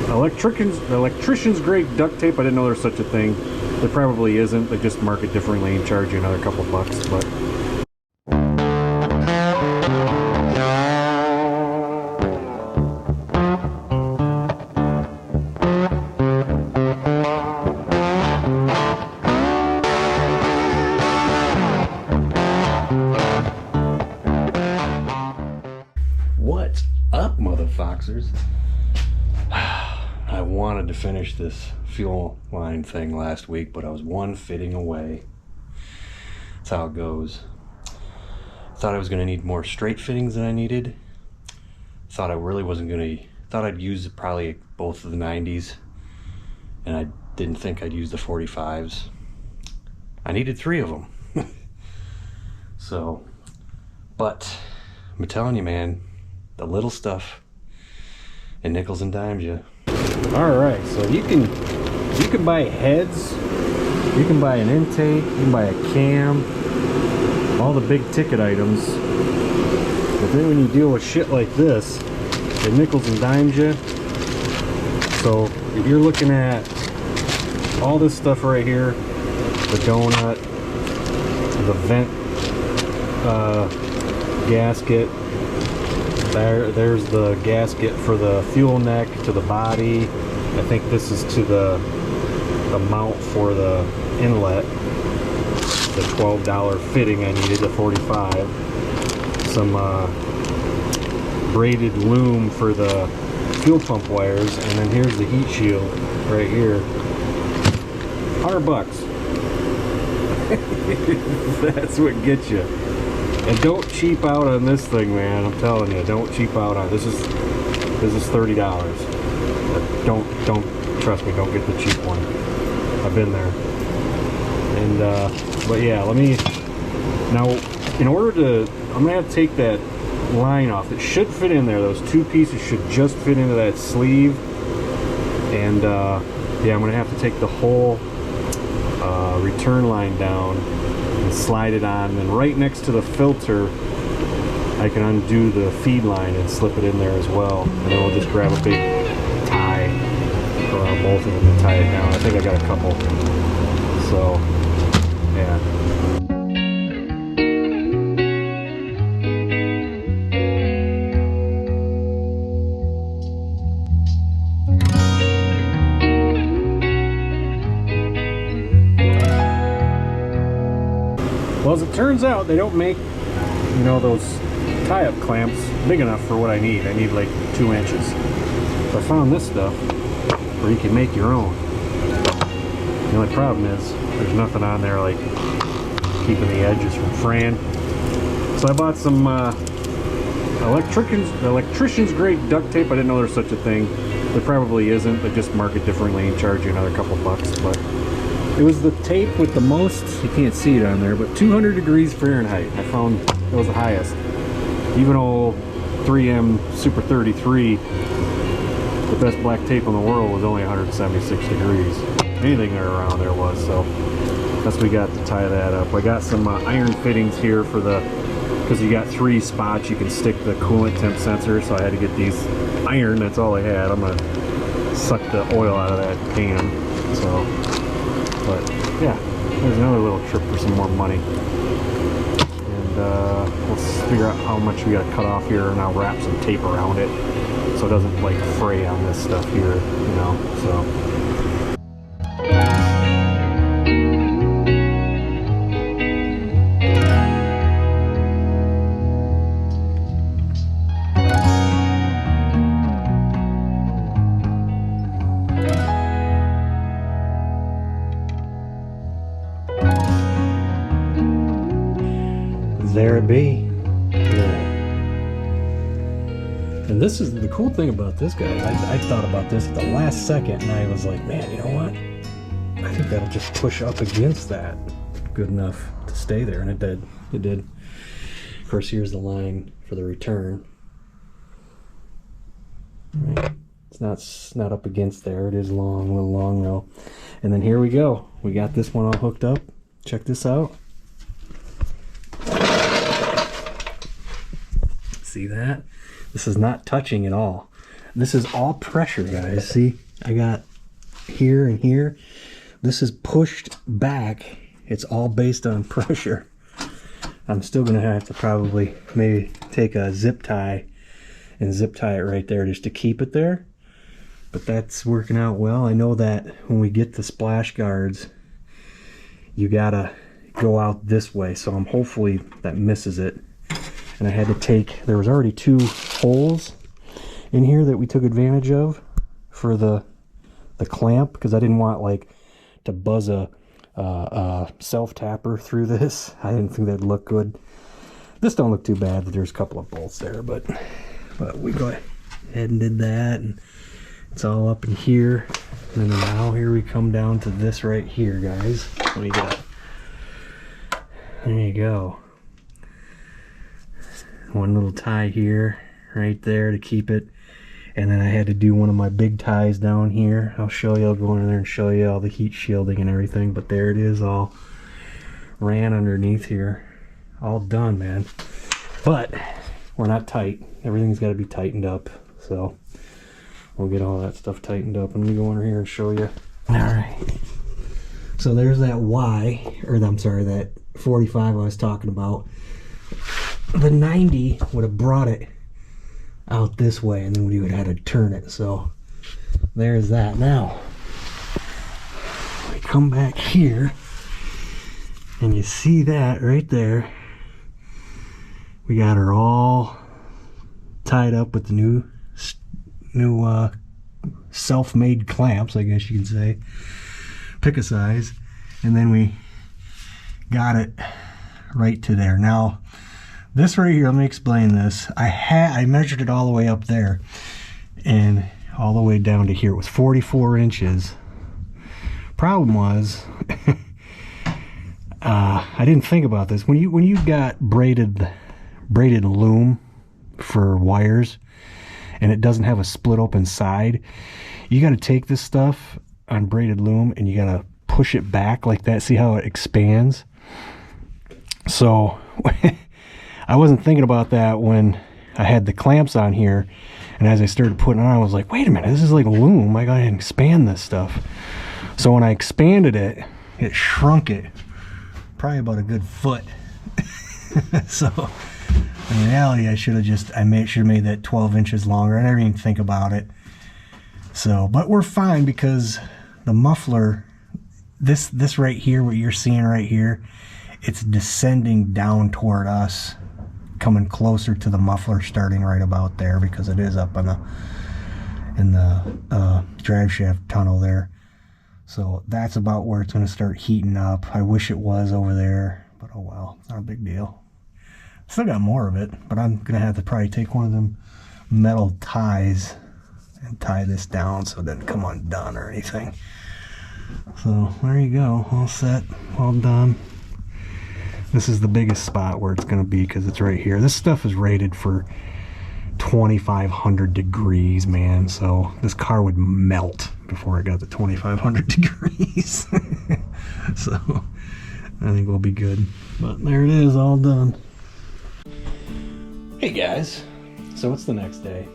electrician's grade duct tape. I didn't know there's such a thing. There probably isn't. They just mark it differently and charge you another couple bucks, but what's up, motherfoxers? I wanted to finish this fuel line thing last week, but I was one fitting away. That's how it goes. Thought I was going to need more straight fittings than I needed. Thought I really wasn't going to... Thought I'd use probably both of the 90s, and I didn't think I'd use the 45s. I needed 3 of them. So, but I'm telling you, man, the little stuff and nickels and dimes you. All right, so you can buy heads, you can buy an intake, you can buy a cam, all the big ticket items. But then when you deal with shit like this, it nickels and dimes you. So you're looking at all this stuff right here, the donut, the vent gasket. There's the gasket for the fuel neck to the body. I think this is to the mount for the inlet. The $12 fitting I needed, the 45. Some braided loom for the fuel pump wires, and then here's the heat shield right here. $100. That's what gets you. And don't cheap out on this thing, man. I'm telling you, don't cheap out on this. Is $30. Don't trust me. Don't get the cheap one. I've been there. And but yeah, let me now. In order to, I'm gonna have to take that line off. It should fit in there. Those 2 pieces should just fit into that sleeve. And yeah, I'm gonna have to take the whole return line down and slide it on, and right next to the filter I can undo the feed line and slip it in there as well, and then we'll just grab a big tie for both of them to tie it down. I think I got a couple, so yeah. Well, as it turns out, they don't make, you know, those tie-up clamps big enough for what I need. I need like 2 inches. So I found this stuff where you can make your own. The only problem is there's nothing on there like keeping the edges from fraying. So I bought some electrician's grade duct tape. I didn't know there's such a thing. There probably isn't. They just mark it differently and charge you another couple bucks, but it was the tape with the most, you can't see it on there, but 200 degrees Fahrenheit. I found it was the highest. Even old 3M Super 33, the best black tape in the world, was only 176 degrees. Anything around there was, so that's what we got to tie that up. I got some iron fittings here for the, because you got 3 spots you can stick the coolant temp sensor, so I had to get these iron. That's all I had. I'm going to suck the oil out of that can, so. But yeah, there's another little trip for some more money. And let's figure out how much we gotta cut off here, and I'll wrap some tape around it so it doesn't like fray on this stuff here, you know, so. There it be. Yeah. And this is the cool thing about this, guys. I thought about this at the last second, and I was like, man, you know what? I think that'll just push up against that good enough to stay there, and it did. It did. Of course, here's the line for the return. Right. It's not up against there. It is long, a little long though. And then here we go. We got this one all hooked up. Check this out. See that? This is not touching at all. This is all pressure, guys. See, I got here and here. This is pushed back. It's all based on pressure. I'm still gonna have to probably maybe take a zip tie and zip tie it right there just to keep it there. But that's working out well. I know that when we get the splash guards, you gotta go out this way, so I'm hopefully that misses it. And I had to take, there was already 2 holes in here that we took advantage of for the clamp, because I didn't want like to buzz a self tapper through this. I didn't think that'd look good. This don't look too bad, but there's a couple of bolts there, but we go ahead and did that, and it's all up in here. And then now here we come down to this right here, guys. Let me get a, there you go. One little tie here, right there to keep it. And then I had to do one of my big ties down here. I'll show you, I'll go in there and show you all the heat shielding and everything. But there it is, all ran underneath here. All done, man. But we're not tight. Everything's got to be tightened up. So we'll get all that stuff tightened up. Let me go under here and show you. All right. So there's that Y, or I'm sorry, that 45 I was talking about. The 90 would have brought it out this way, and then we would have had to turn it. So there's that. Now we come back here and you see that right there. We got her all tied up with the new self-made clamps, I guess you can say. Pick a size, and then we got it right to there. Now this right here, let me explain this. I measured it all the way up there and all the way down to here. It was 44 inches. Problem was, I didn't think about this. When you got braided loom for wires and it doesn't have a split open side, you got to take this stuff on braided loom and you got to push it back like that. See how it expands? So I wasn't thinking about that when I had the clamps on here, and as I started putting it on, I was like, wait a minute, this is like loom. I gotta expand this stuff. So when I expanded it, it shrunk it probably about a good foot. So in reality, I should have made that 12 inches longer. I never even think about it. So, but we're fine, because the muffler, this right here, what you're seeing right here, it's descending down toward us, coming closer to the muffler, starting right about there, because it is up on in the drive shaft tunnel there. So that's about where it's going to start heating up. I wish it was over there, but oh well, it's not a big deal. Still got more of it, but I'm going to have to probably take one of them metal ties and tie this down so it doesn't come undone or anything. So there you go, all set, all done. This is the biggest spot where it's going to be, because it's right here. This stuff is rated for 2,500 degrees, man. So this car would melt before it got to 2,500 degrees. So I think we'll be good. But there it is, all done. Hey guys, so it's the next day.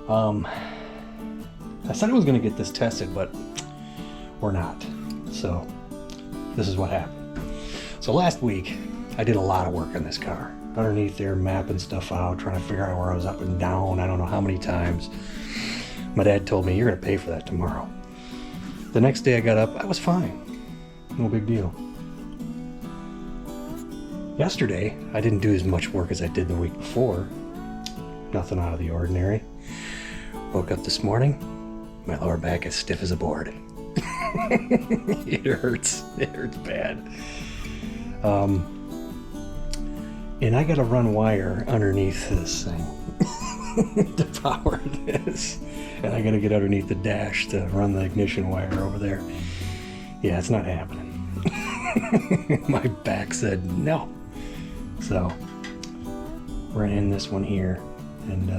I said I was going to get this tested, but we're not. So this is what happened. So last week, I did a lot of work on this car. Underneath there, mapping stuff out, trying to figure out where I was up and down. I don't know how many times. My dad told me, you're going to pay for that tomorrow. The next day I got up, I was fine. No big deal. Yesterday, I didn't do as much work as I did the week before. Nothing out of the ordinary. Woke up this morning, my lower back is stiff as a board. It hurts. It hurts bad. And I gotta run wire underneath this thing to power this. And I gotta get underneath the dash to run the ignition wire over there. Yeah, it's not happening. My back said no. So we're gonna end this one here, and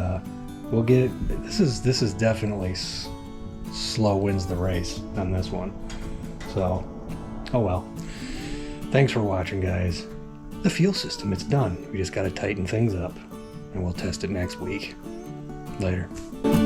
we'll get it. This is definitely slow wins the race on this one. So, oh well. Thanks for watching, guys. The fuel system, it's done. We just got to tighten things up, and we'll test it next week. Later.